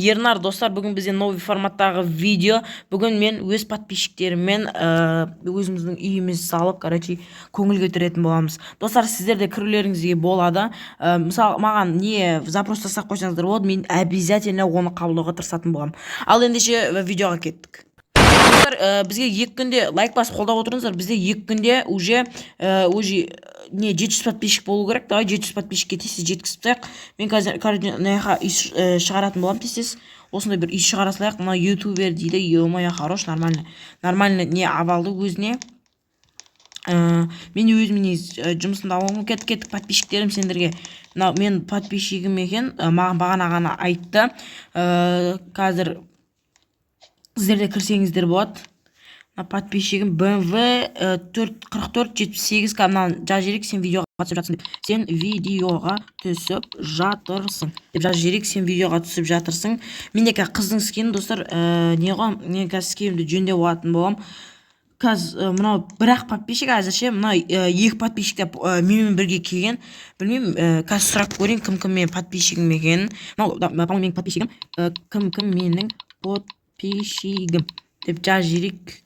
Ернар достар, бүгін бізде новый форматтағы видео. Бүгін мен өз подписчиктеріммен өзіміздің үйіміз салып, көңіл көтеретін боламыз. Достар, сіздер де кірулеріңізге болады. Мысалы, маған не запрос жасап қойсаңыздар болады, мен обязательно оны қабылдауға тырысатын боламын. Ал ендеше видеоға кеттік. Достар, бізге 2 күнде лайк басып қолдап отырыңыздар. Бізде 2 күнде уже 700 подписчик болу керек. Давай 700 подписчикке тез жеткізіп тастайық. Мен қазір мынақа үй шығаратын боламын тез. Осындай бір үй шығара салайық. Мына ютубер дейді. Ё-моё, хорош, нормально не авалды өзіне. Мен өзімнің жұмысымда оңып кеттік подписчиктерім сендерге. Мен подписчигім екен. Маған бағана ғана айтты. Қазір сіздерде кірсеңіздер болады. Подписчигім BMW 4478 каналын жазып жіберейік, сен видеоға түсіп жатырсың деп. Сен видеоға түсіп жатырсың деп жазып жіберейік, сен видеоға түсіп жатырсың. Мен де қыздың скинін достар, не ғой, мен қазір скинімді жөндеп алатын болам. Қазір мынау бірақ подписчик әзірше, мына 2 подписчик менімен бірге келген. Білмеймін, қазір сұрап көрейін кім менің подписчигім екенін. Мынау менің подписчигім, кім менің подписчигім деп жазып жіберейік.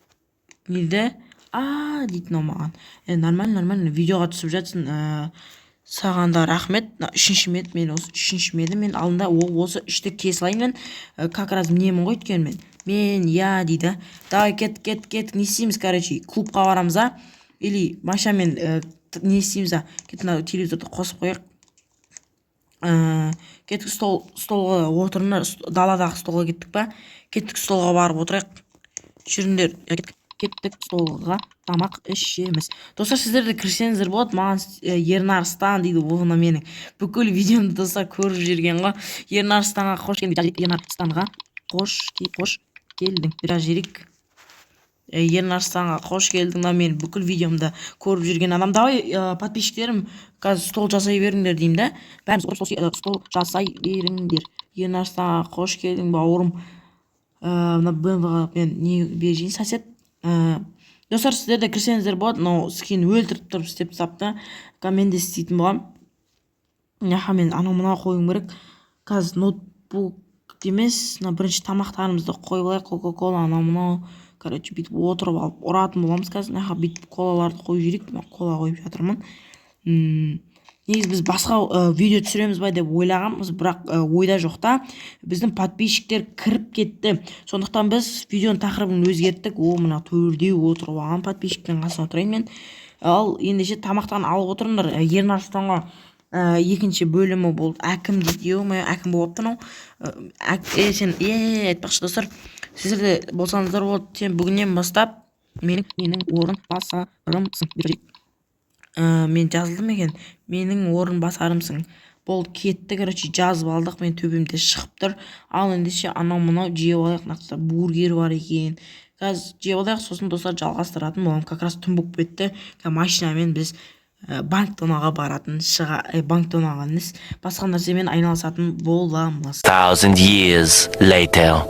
Нелді? Дейді маған. Нормально видеоға түсіп жатсын. Сағанда рахмет. 3-ші мед, мен осы 3-ші меді. Мен алдында осы 3-ті кесілайын мен. Как раз мінемін ғой өткен мен. Я дейді. Давай кет. Не істейміз, клубқа барамыз, или машамен не істейміз, кет телевизорды қосып қояқ. Кеттік столға отырына, даладағы столға кеттік па? Кеттік столға барып отырайық. Жүріндер, кеттік столға тамақ ішеміз. Достар, сіздерді кірсеңіздер болады. Маған Ернарстан дейді, оғына менің бүкіл видеомды достар көріп жүрген ғой. Ернарстанға қош келдің. Ернарстанға қош келдің. Biraz жерік. Ернарстанға қош келдің. Мен бүкіл видеомды көріп жүрген адам. Давай подписчиктерім, қазір стол жасай беріңдер деймін да. Бәріміз стол жасай беріңдер. Ернарстанға қош келдің, бауырым. Мына BMW-ға мен не берейін сәсет. Достар, сіздер де кірсеңіздер болады. Скин өлтіріп тұрып істеп тапты. Мен де істейтін болам. Мен мына қойым керек. Қазір ноутбук емес, бірінші тамақтарымызды қойып алайық. Кока-кола, мынау бүйтіп отырып алып ұратын боламыз. Қазір бүйтіп колаларды қойып жіберейік. Кола қойып жатырмын. Негізі біз басқа видео түсіреміз бай деп ойлағанбыз, бірақ ойда жоқта. Біздің подписчиктер кіріп кетті. Сондықтан біз видеоның тақырыбын өзгерттік. Мына төрде отырып алған подписчиктен қасына отырайын мен. Ал ендеше тамақтан алып отырыңдар. Ернарстанға 2-ші бөлімі болды. Әкім дейді. Әкім болып тұр. Сен айтпақшы достар, сіздерде болсаңыздар болады. Сен бүгіннен бастап менің орын басарымсың. Мен жазылдым екен, менің орын басарымсың. Бол кетті, жазып алдық, мен төбемде шығып тұр. Ал ендеше мынау жеп алайық, бургер бар екен. Қазір жеп алайық, сосын достар жалғастыратын болам. Как раз түн болып кетті. Машинамен біз банк тонауға баратын, банк тонауға емес, басқа нәрсемен айналысатын боламыз. 1000 years later.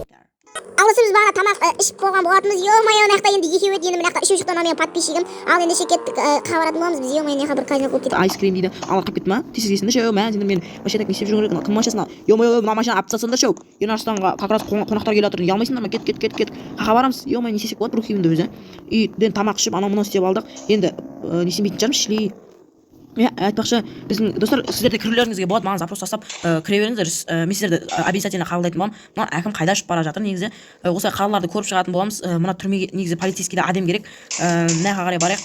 Алысы біз бағана тамақ ішіп болған болатынбыз. Ё-моё, мынақта енді екеу еді, енді мынақта үшінші шықтан менің подписчигім. Ал ендеше кеттік қабаратын боламыз біз. Ё-моё, мынақта бір казино болып кетті. Айскрим дейді. Ал қып кетті ма? Тесігесінде шоу, сендер мен вообще так не істеп жүрген керек. Кім машинасына? Ё-моё, мына машина алып тастасаңдар шоу. Ернарстанға как раз қонақтар келе жатыр. Ұялмайсыңдар ма? Кет. Қаға барамыз. Ё-моё, не істесек болады рухимді өзі. Үйден тамақ ішіп, мынау істеп алдық. Енді не істемейтін шығармыз, шли. Айтпақшы, біздің достар, сіздерде кірулеріңізге болады. Маған запрос тастап кіре беріңіздер. Мен сіздерді обязательно қабылдайтын боламын. Мына әкім қайда ұшып бара жатыр негізі. Осы қалаларды көріп шығатын боламыз. Мына түрмеге негізі полицейскийде адам керек. Мына қарай барайық.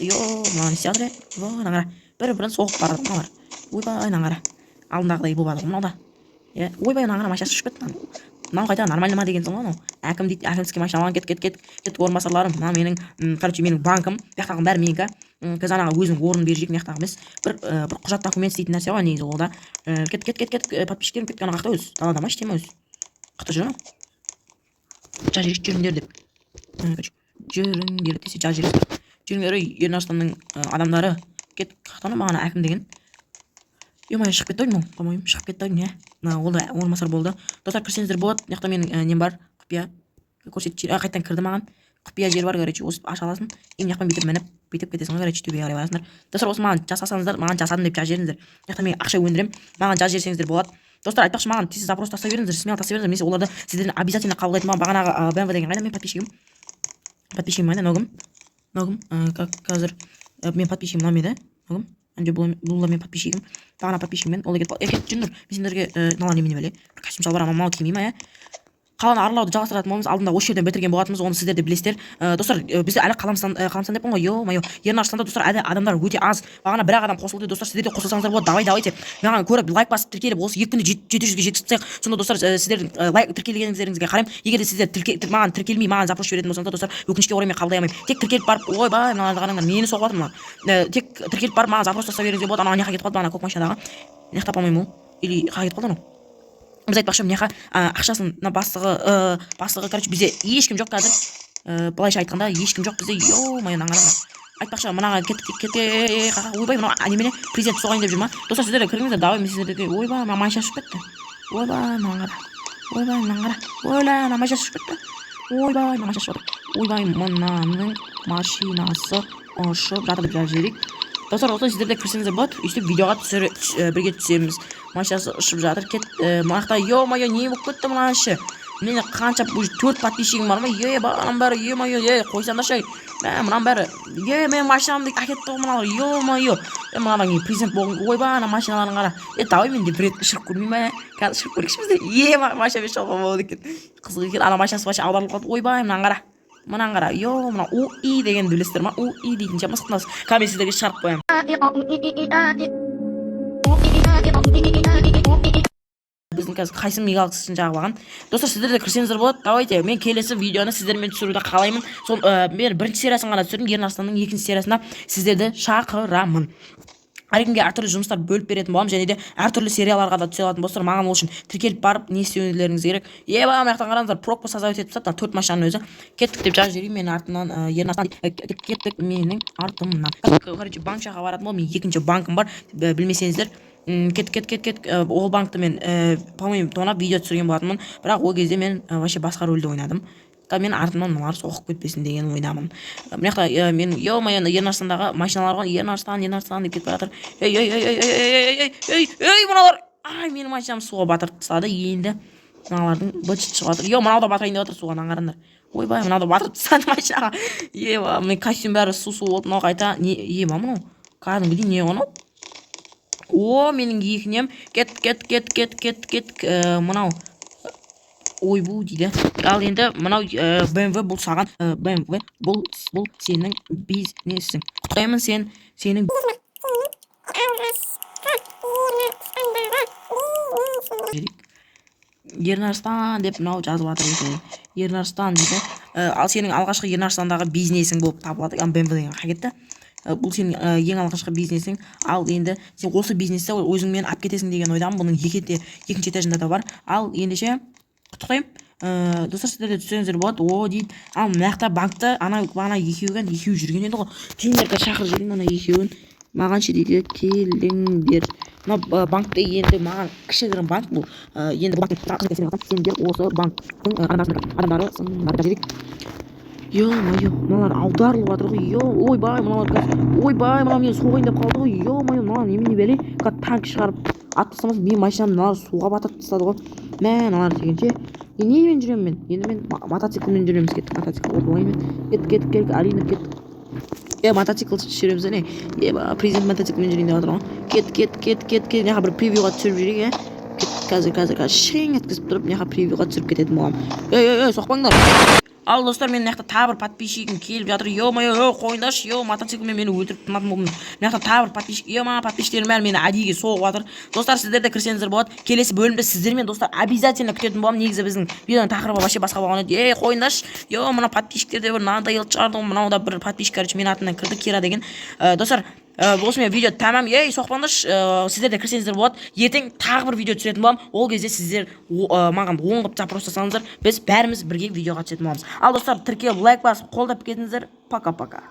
Мына не істеп жатыр? Бір-бірін соғып бара жатыр. Ойбай, наңара. Алдындағыдай болады ғой мынау да. Ойбай, наңара машинасы ұшып кетті. Мынау қайда нормально ма дегенсің ғой. Әкім дейді, әкімске машина алған, кет орынбасарларым. Мына менің банкым. Бияқтағым бәрі менікі. Қазір анаға өзің орын беріп жейік, мияқтағы емес. Бір құжат документ істейтін нәрсе ғой негізі ол да. Кет, подписчиктерім кеткен қақта өз. Далада ма іштеме өз. Қыты жүрін. Жүріңдер деп. Жүріңдер десе жүріңдер. Ернарстанның адамдары. Кет қақтаны мағана әкім деген. Ё-моё, шығып кетті ойын, по-моему, шығып кетті ойын, ол да орынбасар болды. Достар, кірсеңіздер болады. Мияқта менің нем бар, құпия. Қайттан кірді маған. Құпия жер бар, осы аша аласың. Мияқпен бүйтіп мініп, бүйтіп кетесің, төбеге қарай барасыңдар. Достар, осы маған жасасаңыздар, маған жасадым деп жазып жіберіңіздер. Мияқта мен ақша өндірем. Маған жазып жіберсеңіздер болады. Достар, айтпақшы, маған тез запрос тастай беріңіздер, смело тастай беріңіздер. Мен оларды сіздерден обязательно қабылдайтын боламын. Бағанағы BMW деген қайда, мен подписчигім қайда, ногым қазір мен подписчигім мынау еді, ногым бұл мен подписчигім, бағана подписчигіммен ол кетіп қалды. Жүріңдер, мен сендерге мынау немене бәле, бір костюм шалбар мынау кимей ма, қаланы аралауды жалғастыратын боламыз. Алдында осы жерден бітірген болатынбыз, оны сіздер де білесіздер. Достар, бізде әлі қаламстан деппін ғой, ё-моё. Ернарстанда достар әлі адамдар өте аз. Бағана бір-ақ адам қосылды. Достар, сіздер де қосылсаңыздар болады. Давайте. Маған көріп лайк басып тіркеліп осы 2 күнде 700-ге жеткізсек, сонда достар, сіздердің лайк тіркелгендеріңізге қараймын. Егер де сіздер маған тіркелмей, маған запрос жіберетін болсаңыздар, достар, өкінішке орай мен қабылдай алмаймын. Тек тіркеліп барып, ойбай, мыналарды қараңдар, мені соғып жатыр мына. Тек тіркеліп барып маған запрос тастап беріңіздер болады. Анау неқа кетіп қалды, бағана көк машинадағы. Неқа тапа алмаймын ол. Или қаға кетіп қалды анау. Біз айтпақшы, мына ақшасын бастығы, короче, бізде ешкім жоқ қазір. Былайша айтқанда ешкім жоқ бізде. Ё-моё, наңғарам. Айтпақшы, мынаға ойбай, мынау немене президент соғайын деп жүр ма? Достар, сіздер кіріңіздер, давай мен сіздерге ойбай, мына майша ұшып кетті. Ойбай, мынаған қара. Ойбай, мынаған қара. Ойбай, мына майша ұшып кетті. Ойбай, мына майша ұшып жатыр. Ойбай, мынаның машинасы ұшып жатыр деп жіберейік. Достар, осылай сіздер де кірсеңіздер болады. Өйстіп видеоға бірге түсеміз. Машинасы ұшып жатыр. Мынақта, ё-моё, не болып кетті мына іші? Мен қанша 4 подписчигім бар ма? Бағанан бәрі, ё-моё, қойсаңдаршы. Мынан бәрі, мен машинамды әкетті ғой мыналар, ё-моё. Мынадан кейін президент болғын, ойбай, ана машиналарын қара. Давай мен де бір рет ұшырып көрмей ма? Қазір ұшырып көрейікші бізде. Машина беш жалған болды екен. Қызық екен, ана машинасы башы аударылып қалды. Ойбай, мынан қара. Мынан қара, мына УИ деген білесіздер ма? УИ дейтінше мысқылнасы. Мен сіздерге шығарып қоямын. Біздің қазір қайсым мегалықсын жағы баған. Достар, сіздер де кірсеңіздер болады. Давайте, мен келесі видеоны сіздермен түсіруді қалаймын. Мен бірінші сериясын ғана түсірдім, Ернарстанның екінші сериясына сіздерді шақырамын. Әркімге әртүрлі жұмыстар бөліп беретін боламын, және де әртүрлі серияларға да түсе алатын болсаңыздар, маған ол үшін тіркеліп барып не істеулеріңіз керек. Мына жақтан қараңыздар, пропа создавать етіп тастады, 4 машинаның өзі. Кеттік деп жазып жіберейін, менің артымнан Ернарстан кеттік менің артымнан. Короче, банкшаға баратын болдым, мен екінші банкым бар, білмесеңіздер. Кет. Ол банкты мен, по-моему, тонап видео түсірген болатынмын, бірақ ол кезде мен вообще басқа рөлді ойнадым. Мен артымнан мыналар соғып кетпесін деген ойнамын. Мынақта мен ё-моё, Ернарстандағы машиналар ғой, Ернарстан деп кетіп жатыр. Ей, мыналар. Менің машинам суға батырып тастады. Енді мыналардың быт-шыт шығып жатыр. Мынау да батырайын деп жатыр суға, қараңдар. Ойбай, мынау да батырып тастады машинаға. Мен костюм бәрі су болды. Мынау қайта мынау. Кәдімгідей не оны? Менің екінем. Кет. Мынау ойбу дейді. Ал енді мынау BMW бұл саған, BMW бұл сенің бизнесің. Құттаймын сенің Ернарстан деп мынау жазып жатыр екен. Ернарстан дейді. Ал сенің алғашқы Ернарстандағы бизнесің болып табылады. BMW деген қағетті. Бұл сенің ең алғашқы бизнесің. Ал енді сен осы бизнесті өзіңмен алып кетесің деген ойдамын. Бұның екінші этажында да бар. Ал ендеше құттықтаймын. Достар, сіздерде түсіңіздер болады. Дейді. Ал мынақта банкта бағана екеу жүрген еді ғой. Сендерді шақырып жүрген ана екеуін. Маған ше дейді, келіңдер. Мына банкта енді маған кішігірім банк бұл. Енді бұл банктың сендер осы банктың адамдары сыңдар жедік. Ё-моё, мыналар аударылып жатыр ғой. Ойбай, мынау мен соғайын деп қалды ғой. Ё-моё, мынау немене бәле? Танк шығарып аттасамыз, мен машинамды мыналар суға батырып тастады ғой. Мыналар дегенше, немен жүремін мен? Енді мен мотоциклмен жүреміз. Кеттік, мотоцикл ойбаймен. Кеттік, Алина кеттік. Мотоцикл жүреміз не? Президент мотоциклмен жүрейін деп жатыр ғой. Кет. Неға бір превьюға түсіріп жүрейік, Қазір шең еткізіп тұрып, неға превьюға түсіріп кететін болам. Соқпаңдар. Ал достар, мен мынақта тағы бір подписчигім келіп жатыр. Ё-моё, қойыңдаршы, мотоциклмен мені өлтіріп тынатын болдым. Мынақта тағы бір подписчик, подписчиктерім бәрі мені әдейіге соғып жатыр. Достар, сіздер де кірсеңіздер болады. Келесі бөлімде сіздермен достар обязательно күтетін боламын. Негізі біздің видеоның тақырыбы вообще басқа болған еді. Қойыңдаршы. Мына подписчиктерде бір надоел шығарды. Мынау да бір подписчик, короче, мен атымнан кірді, Кира деген. Достар, осымен видео тәмам. Соқпаңдаршы, сіздер де кірсеңіздер болады. Ертең тағы бір видео түсіретін боламын. Ол кезде сіздер маған оң қып запрос жасаңыздар, біз бәріміз бірге видеоға түсетін боламыз. Ал достар, тіркеліп лайк басып қолдап кетіңіздер. Пока-пока.